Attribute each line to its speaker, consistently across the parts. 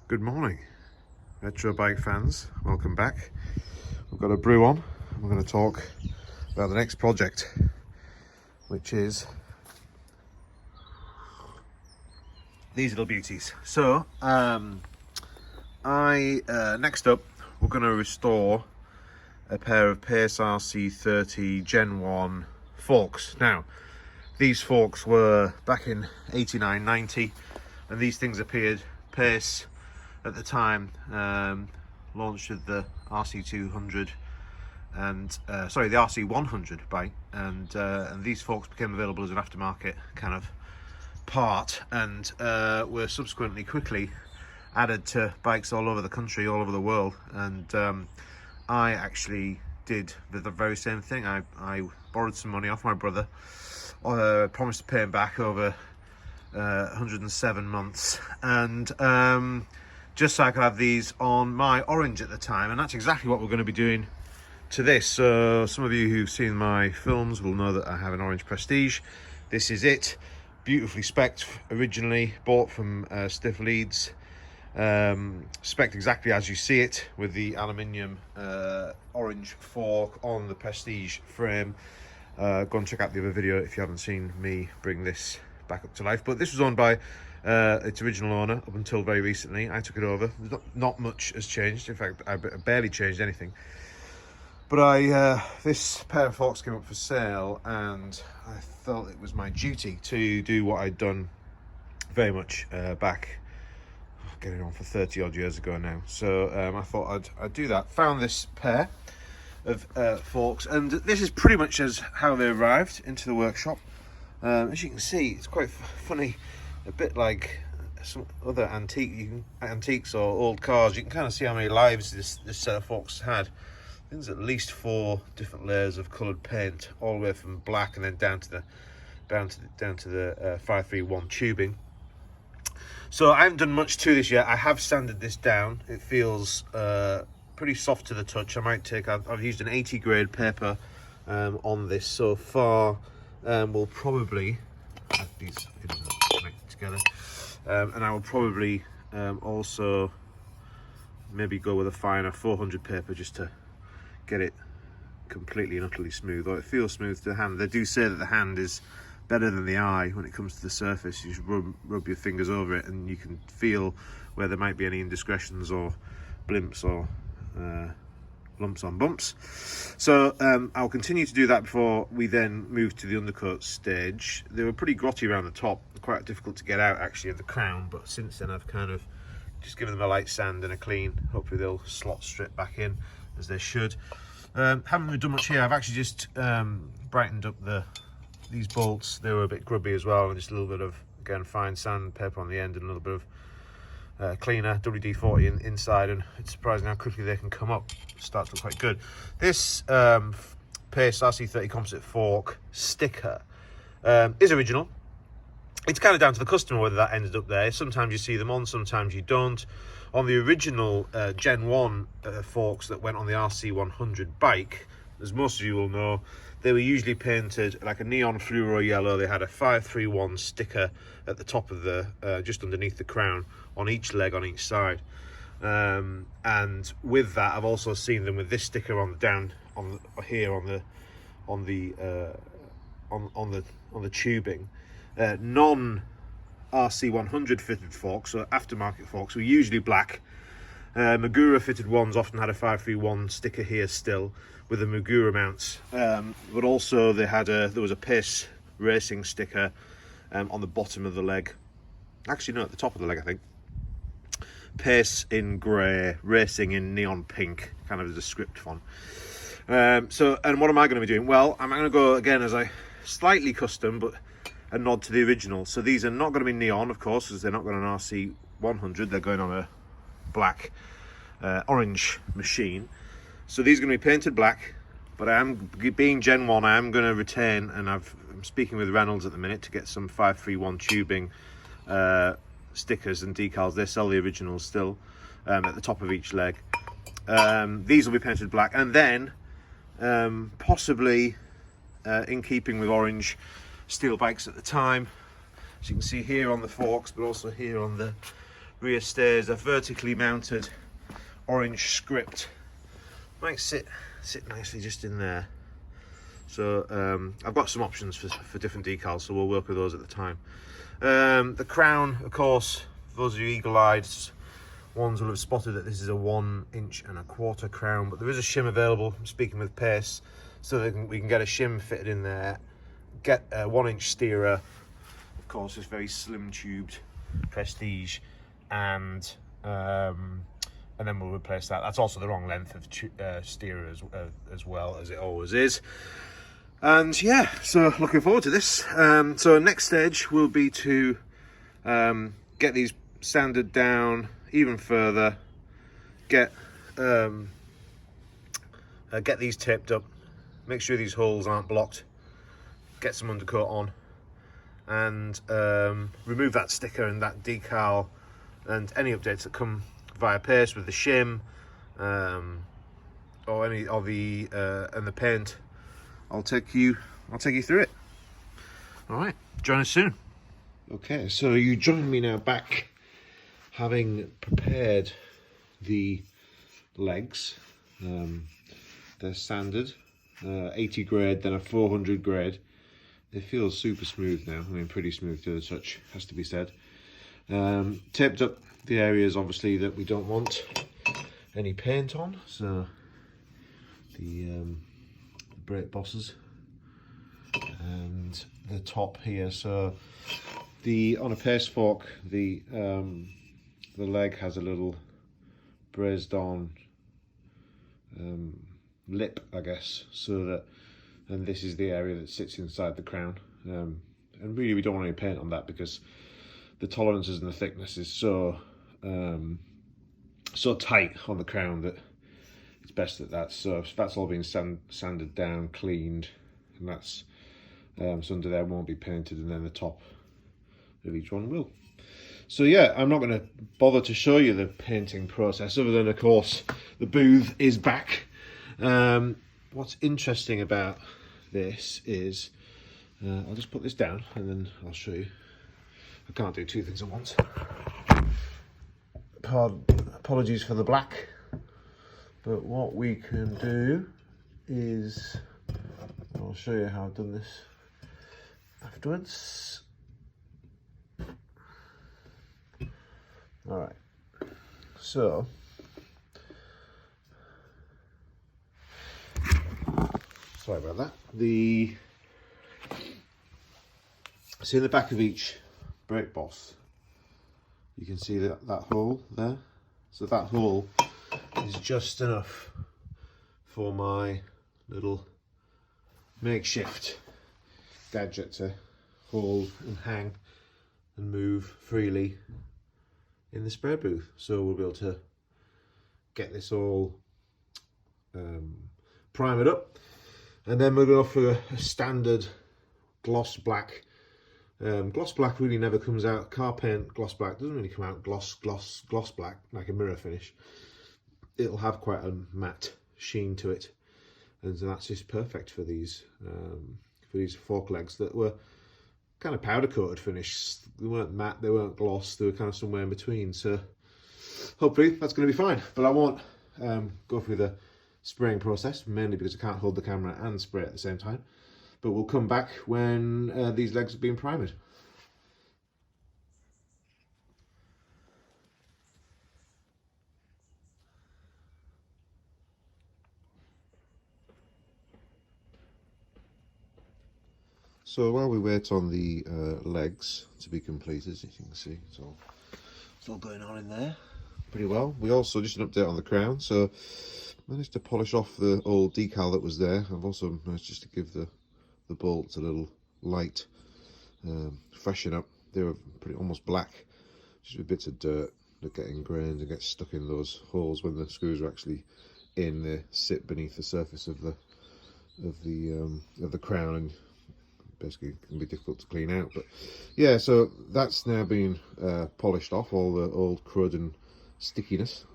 Speaker 1: Good morning, retro bike fans. Welcome back. We've got a brew on. We're going to talk about the next project, which is these little beauties. So, next up, we're going to restore a pair of PACE RC30 Gen 1 forks. Now, these forks were back in 89, 90, and these things appeared. PACE at the time launched with the RC200 and the RC100 bike, and these forks became available as an aftermarket kind of part, and were subsequently quickly added to bikes all over the country, all over the world. And I actually did the very same thing. I borrowed some money off my brother, promised to pay him back over 107 months, and just so I could have these on my Orange at the time. And that's exactly what we're going to be doing to this. So some of you who've seen my films will know that I have an Orange Prestige. This is it, beautifully spec'd, originally bought from Stiff Leeds, spec'd exactly as you see it, with the aluminium orange fork on the Prestige frame. Go and check out the other video if you haven't seen me bring this back up to life. But this was owned by its original owner up until very recently. I took it over. Not much has changed. In fact, I barely changed anything. But this pair of forks came up for sale, and I felt it was my duty to do what I'd done very much back, getting on for 30 odd years ago now. So I thought I'd do that. Found this pair of forks, and this is pretty much as how they arrived into the workshop. As you can see, it's quite funny, a bit like some other antiques or old cars. You can kind of see how many lives this set of forks had. I think there's at least 4 different layers of coloured paint, all the way from black and then down to the 531 tubing. So I haven't done much to this yet. I have sanded this down. It feels pretty soft to the touch. I've used an 80 grade paper on this so far. We'll probably have these connected together, and I will probably also maybe go with a finer 400 paper just to get it completely and utterly smooth. Or it feels smooth to the hand. They do say that the hand is better than the eye when it comes to the surface. You should rub your fingers over it, and you can feel where there might be any indiscretions or blimps or lumps on bumps. So I'll continue to do that before we then move to the undercoat stage. They were pretty grotty around the top, quite difficult to get out actually of the crown, but since then I've kind of just given them a light sand and a clean. Hopefully they'll slot straight back in as they should. Haven't really done much here. I've actually just brightened up these bolts. They were a bit grubby as well, and just a little bit of, again, fine sandpaper on the end and a little bit of cleaner WD-40 inside, and it's surprising how quickly they can come up. Starts to look quite good. This PACE RC30 composite fork sticker is original. It's kind of down to the customer whether that ended up there. Sometimes you see them on, sometimes you don't. On the original Gen 1 forks that went on the RC100 bike, as most of you will know, they were usually painted like a neon fluoro yellow. They had a 531 sticker at the top of the, just underneath the crown, on each leg on each side. And with that, I've also seen them with this sticker on the tubing. Non RC100 fitted forks, so aftermarket forks, were usually black. Magura fitted ones often had a 531 sticker here still, with the Magura mounts, but also there was a PACE racing sticker on the bottom of the leg. Actually, no, at the top of the leg, I think. PACE in grey, racing in neon pink, kind of as a script font. And what am I going to be doing? Well, I'm going to go again as a slightly custom, but a nod to the original. So these are not going to be neon, of course, because they're not going on an RC100. They're going on a black orange machine. So these are going to be painted black, but being Gen 1, I am going to retain, and I'm speaking with Reynolds at the minute to get some 531 tubing stickers and decals. They sell the originals still at the top of each leg. These will be painted black, and then possibly in keeping with orange steel bikes at the time, as you can see here on the forks, but also here on the rear steers, a vertically mounted orange script. Might sit nicely just in there. So I've got some options for different decals, so we'll work with those at the time. The crown, of course, for those of you eagle-eyed ones will have spotted that this is a 1 1/4 inch crown, but there is a shim available. I'm speaking with Pace, so we can get a shim fitted in there, get a 1 inch steerer, of course, this very slim tubed Prestige, and then we'll replace that. That's also the wrong length of steerer as well, as it always is. And yeah, so looking forward to this. So next stage will be to get these sanded down even further, get these taped up, make sure these holes aren't blocked, get some undercoat on, and remove that sticker and that decal, and any updates that come via Pace with the shim or any of the and the paint. I'll take you through it. All right, join us soon. Okay, so you join me now back, having prepared the legs. They're sanded, 80 grade, then a 400 grade. They feel super smooth now. I mean, pretty smooth to the touch, has to be said. Taped up the areas, obviously, that we don't want any paint on. So the brake bosses and the top here. So on a Pace fork, the leg has a little brazed on lip, I guess, so that, and this is the area that sits inside the crown, and really we don't want any paint on that because the tolerances and the thickness is so tight on the crown that it's best that that's all been sanded down, cleaned, and that's so under there won't be painted, and then the top of each one will. So yeah, I'm not going to bother to show you the painting process, other than, of course, the booth is back. What's interesting about this is, I'll just put this down and then I'll show you. I can't do two things at once. Apologies for the black, but what we can do is, I'll show you how I've done this afterwards. All right, so sorry about that. See in the back of each brake boss, you can see that hole there. So that hole is just enough for my little makeshift gadget to hold and hang and move freely in the spray booth. So we'll be able to get this all primered up, and then we'll go for a standard gloss black. Gloss black really never comes out. Car paint gloss black doesn't really come out gloss black, like a mirror finish. It'll have quite a matte sheen to it, and so that's just perfect for these fork legs that were kind of powder coated finish. They weren't matte, they weren't gloss, they were kind of somewhere in between. So hopefully that's going to be fine, but I won't go through the spraying process, mainly because I can't hold the camera and spray at the same time. But we'll come back when these legs have been primed. So while we wait on the legs to be completed, as you can see, it's all going on in there pretty well. We also, just an update on the crown, so managed to polish off the old decal that was there. I've also managed just to give the bolts a little light freshen up. They were almost black, just with bits of dirt that get ingrained and get stuck in those holes when the screws are actually in. They sit beneath the surface of the crown, and basically can be difficult to clean out. But yeah, so that's now been polished off, all the old crud and stickiness.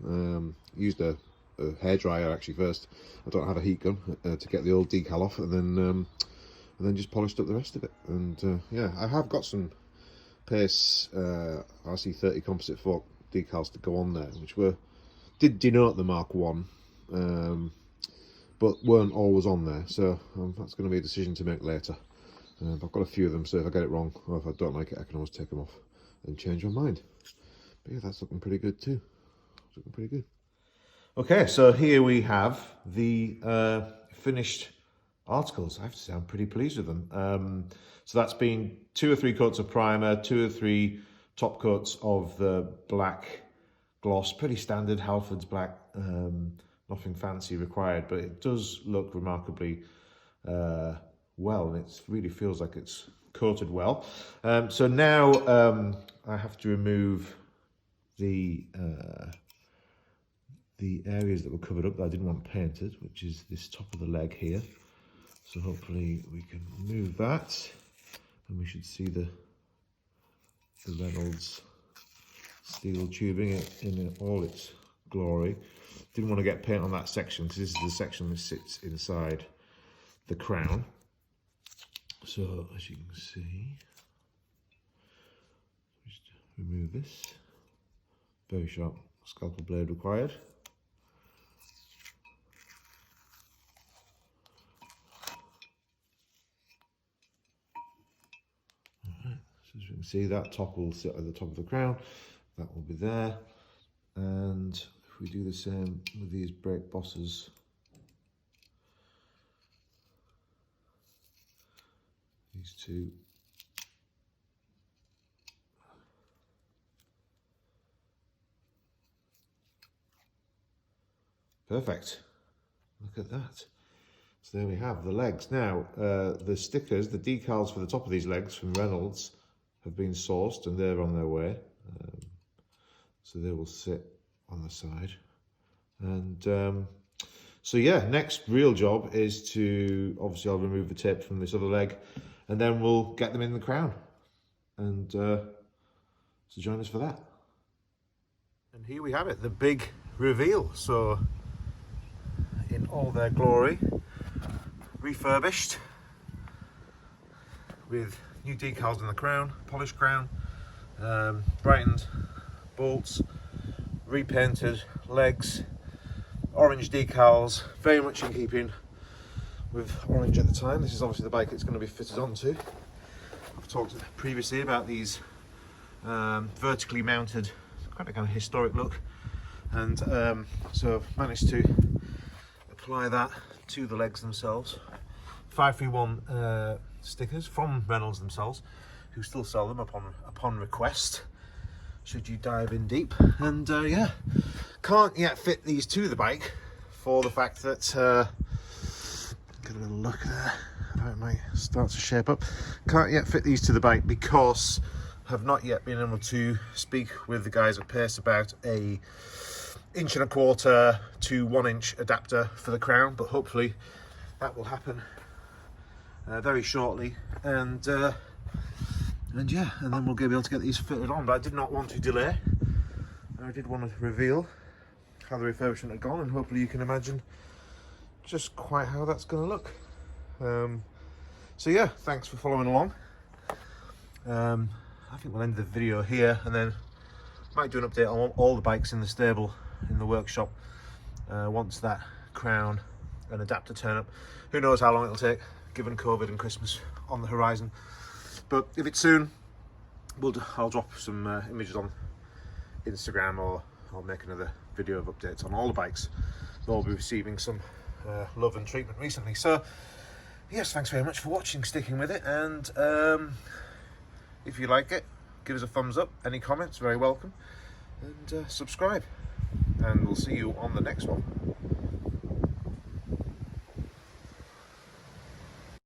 Speaker 1: Used a hairdryer actually first. I don't have a heat gun to get the old decal off, and then just polished up the rest of it. And yeah, I have got some PACE RC30 composite fork decals to go on there, which did denote the Mark 1, but weren't always on there. So that's going to be a decision to make later. I've got a few of them, so if I get it wrong or if I don't like it, I can always take them off and change my mind. But yeah, that's looking pretty good too. It's looking pretty good. Okay, so here we have the finished articles. I have to say I'm pretty pleased with them. So that's been 2 or 3 coats of primer, 2 or 3 top coats of the black gloss. Pretty standard Halford's black, nothing fancy required, but it does look remarkably well, and it really feels like it's coated well. So now I have to remove the areas that were covered up that I didn't want painted, which is this top of the leg here. So hopefully we can remove that, and we should see the Reynolds steel tubing in all its glory. Didn't want to get paint on that section because this is the section that sits inside the crown. So as you can see, just remove this. Very sharp scalpel blade required. Alright, so as you can see, that top will sit at the top of the crown. That will be there. And if we do the same with these brake bosses, these two, perfect. Look at that. So there we have the legs. Now the stickers, the decals for the top of these legs from Reynolds have been sourced and they're on their way. So they will sit on the side. And so yeah, next real job is to, obviously I'll remove the tape from this other leg, and then we'll get them in the crown. And so join us for that. And here we have it, the big reveal. So in all their glory, refurbished with new decals in the crown, polished crown, brightened bolts, repainted legs, orange decals, very much in keeping with orange at the time. This is obviously the bike it's going to be fitted onto. I've talked previously about these vertically mounted, quite a kind of historic look, and so I've managed to apply that to the legs themselves. 531 stickers from Reynolds themselves, who still sell them upon request, should you dive in deep. And yeah, can't yet fit these to the bike for the fact that get a little look there, how it might start to shape up. Can't yet fit these to the bike because have not yet been able to speak with the guys at PACE about a 1.25" to 1" adapter for the crown, but hopefully that will happen very shortly, and yeah, and then we'll be able to get these fitted on. But I did not want to delay. I did want to reveal how the refurbishment had gone, and hopefully you can imagine just quite how that's going to look. So yeah, thanks for following along. I think we'll end the video here, and then might do an update on all the bikes in the stable, in the workshop, once that crown and adapter turn up. Who knows how long it'll take, given COVID and Christmas on the horizon. But if it's soon, I'll drop some images on Instagram, or I'll make another video of updates on all the bikes. They'll be receiving some love and treatment recently. So yes, thanks very much for watching, sticking with it, and if you like it, give us a thumbs up. Any comments, very welcome, and subscribe, and we'll see you on the next one.